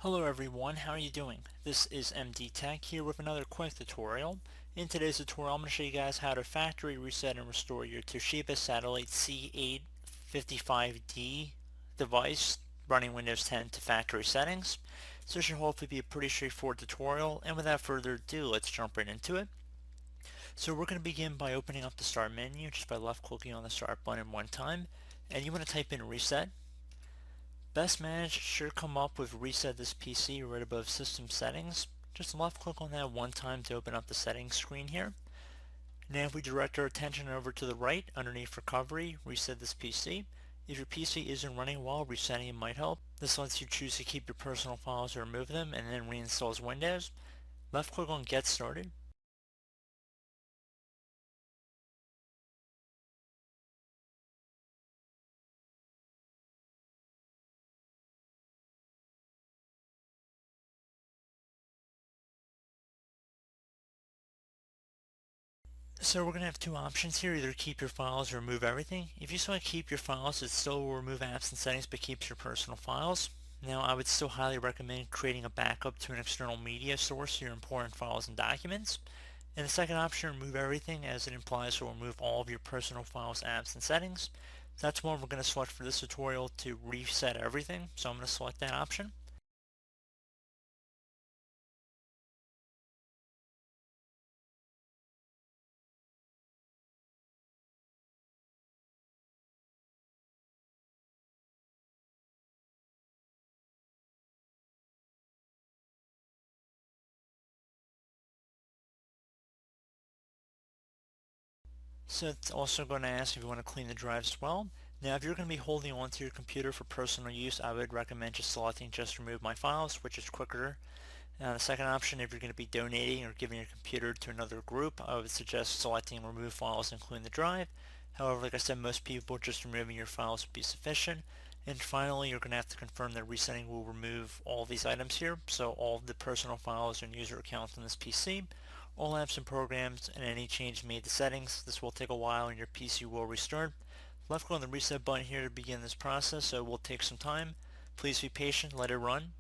Hello everyone, how are you doing? This is MD Tech here with another quick tutorial. In today's tutorial I'm going to show you guys how to factory reset and restore your Toshiba Satellite c855d device running Windows 10 to factory settings. So it should hopefully be a pretty straightforward tutorial, and without further ado, let's jump right into it. So we're going to begin by opening up the start menu just by left clicking on the start button one time, and you want to type in reset. Best Managed should come up with Reset This PC right above System Settings. Just left click on that one time to open up the settings screen here. Now if we direct our attention over to the right underneath Recovery, Reset This PC. If your PC isn't running well, resetting it might help. This lets you choose to keep your personal files or remove them and then reinstalls Windows. Left click on Get Started. So we're going to have two options here, either keep your files or remove everything. If you select keep your files, it still will remove apps and settings but keeps your personal files. Now I would still highly recommend creating a backup to an external media source for your important files and documents. And the second option, remove everything, as it implies it will remove all of your personal files, apps, and settings. That's one we're going to select for this tutorial, to reset everything. So I'm going to select that option. So it's also going to ask if you want to clean the drives as well. Now if you're going to be holding onto your computer for personal use, I would recommend just selecting just remove my files, which is quicker. Now the second option, if you're going to be donating or giving your computer to another group, I would suggest selecting remove files including the drive. However, like I said, most people, just removing your files would be sufficient. And finally, you're going to have to confirm that resetting will remove all these items here, so all of the personal files and user accounts on this PC, all apps and programs, and any change made to settings. This will take a while and your PC will restart. Left click on the reset button here to begin this process, so it will take some time. Please be patient, let it run.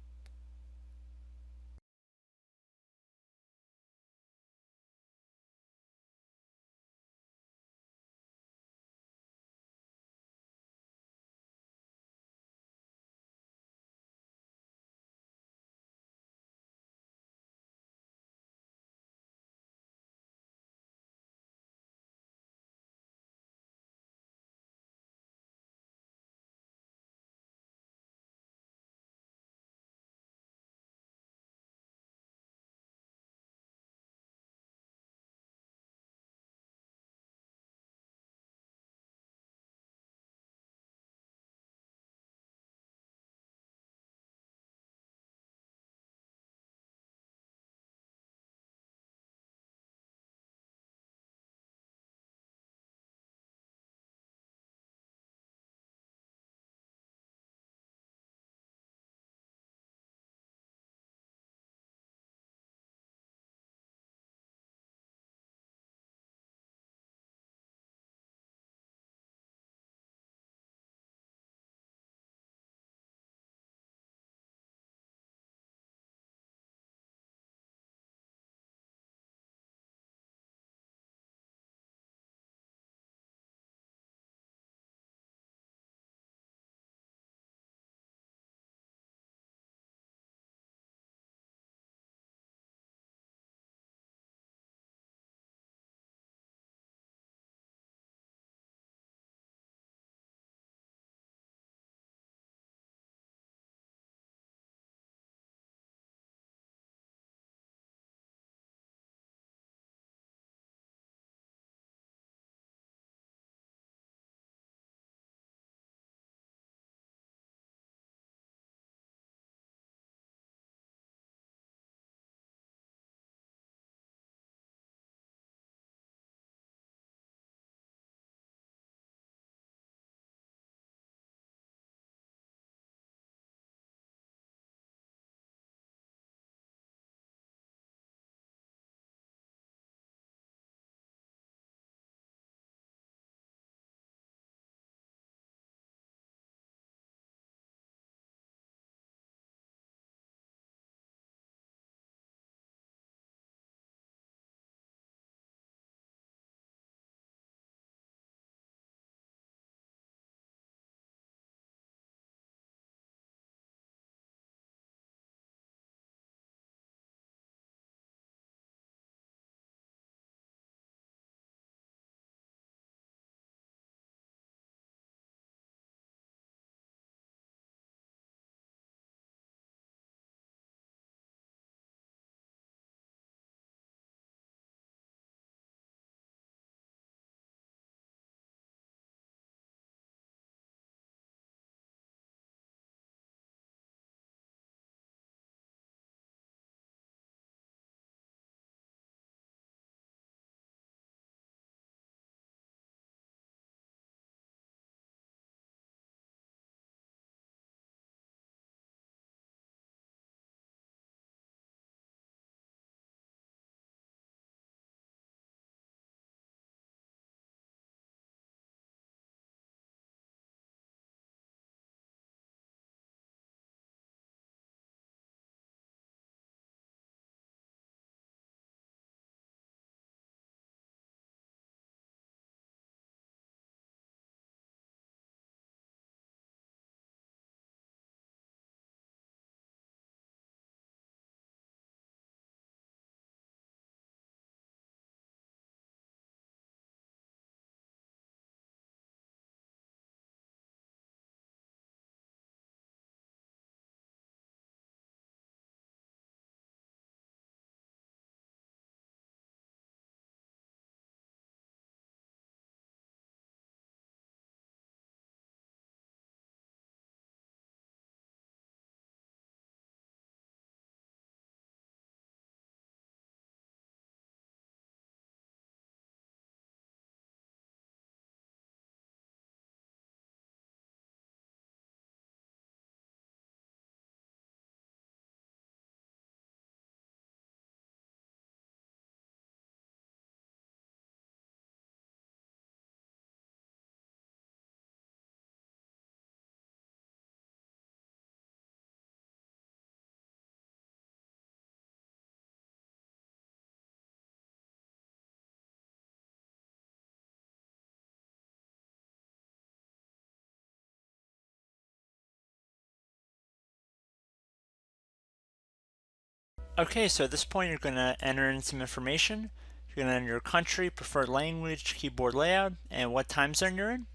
Okay, so at this point you're going to enter in some information. You're going to enter your country, preferred language, keyboard layout, and what time zone you're in.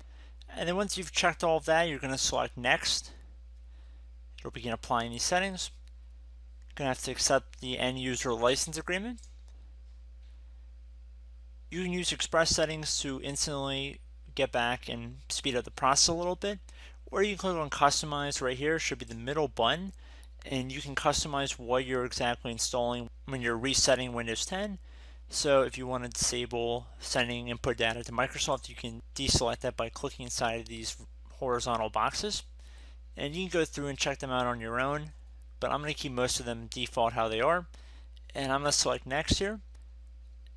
And then once you've checked all of that, you're going to select Next. It'll begin applying these settings. You're going to have to accept the end user license agreement. You can use express settings to instantly get back and speed up the process a little bit, or you can click on customize right here. It should be the middle button, and you can customize what you're exactly installing when you're resetting Windows 10. So if you want to disable sending input data to Microsoft, you can deselect that by clicking inside of these horizontal boxes, and you can go through and check them out on your own, but I'm going to keep most of them default how they are, and I'm going to select next here.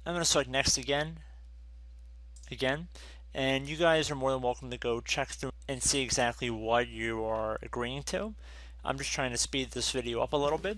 I'm going to select next again, and you guys are more than welcome to go check through and see exactly what you are agreeing to. I'm just trying to speed this video up a little bit.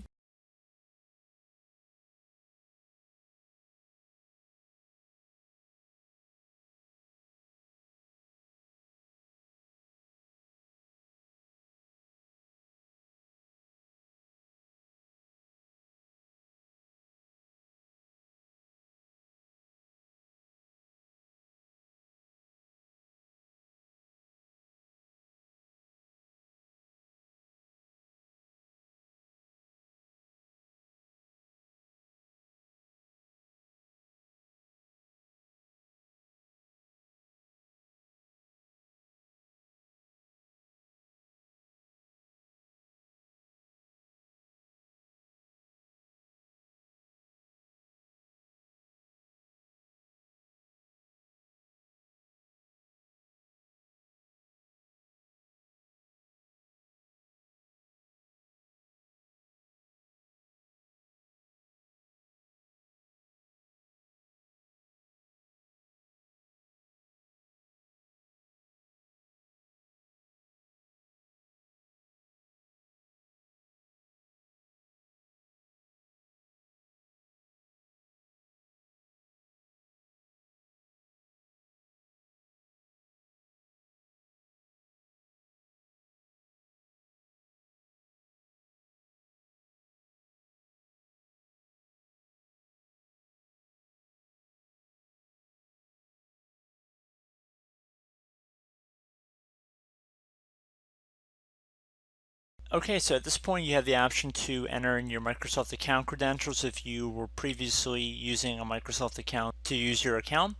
Okay, so at this point you have the option to enter in your Microsoft account credentials if you were previously using a Microsoft account to use your account.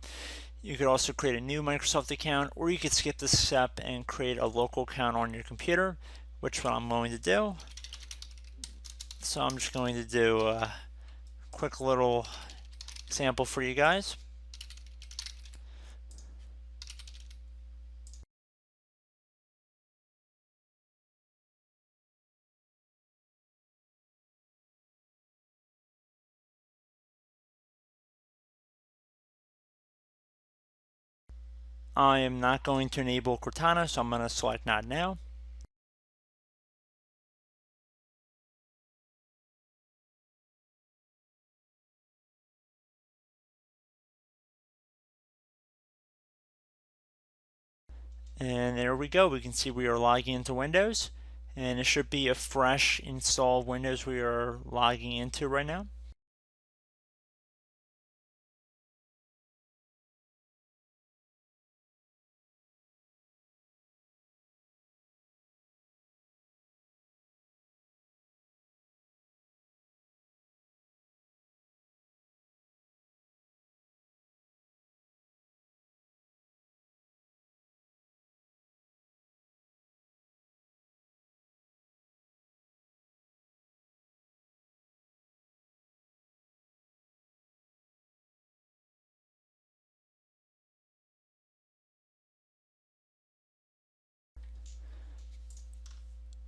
You could also create a new Microsoft account, or you could skip this step and create a local account on your computer, which what I'm going to do. So I'm just going to do a quick little example for you guys. I am not going to enable Cortana, so I'm going to select Not Now. And there we go. We can see we are logging into Windows, and it should be a fresh install Windows we are logging into right now.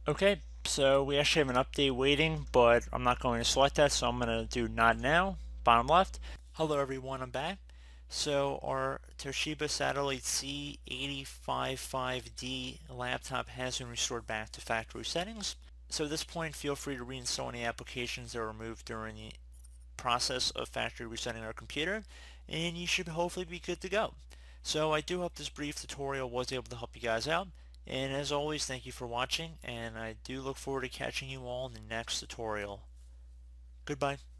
Okay, so we actually have an update waiting, but I'm not going to select that, so I'm going to do Not Now, bottom left. Hello everyone, I'm back. So our Toshiba Satellite c855d laptop has been restored back to factory settings. So at this point, feel free to reinstall any applications that were removed during the process of factory resetting our computer, and you should hopefully be good to go. So I do hope this brief tutorial was able to help you guys out, and as always, thank you for watching, and I do look forward to catching you all in the next tutorial. Goodbye.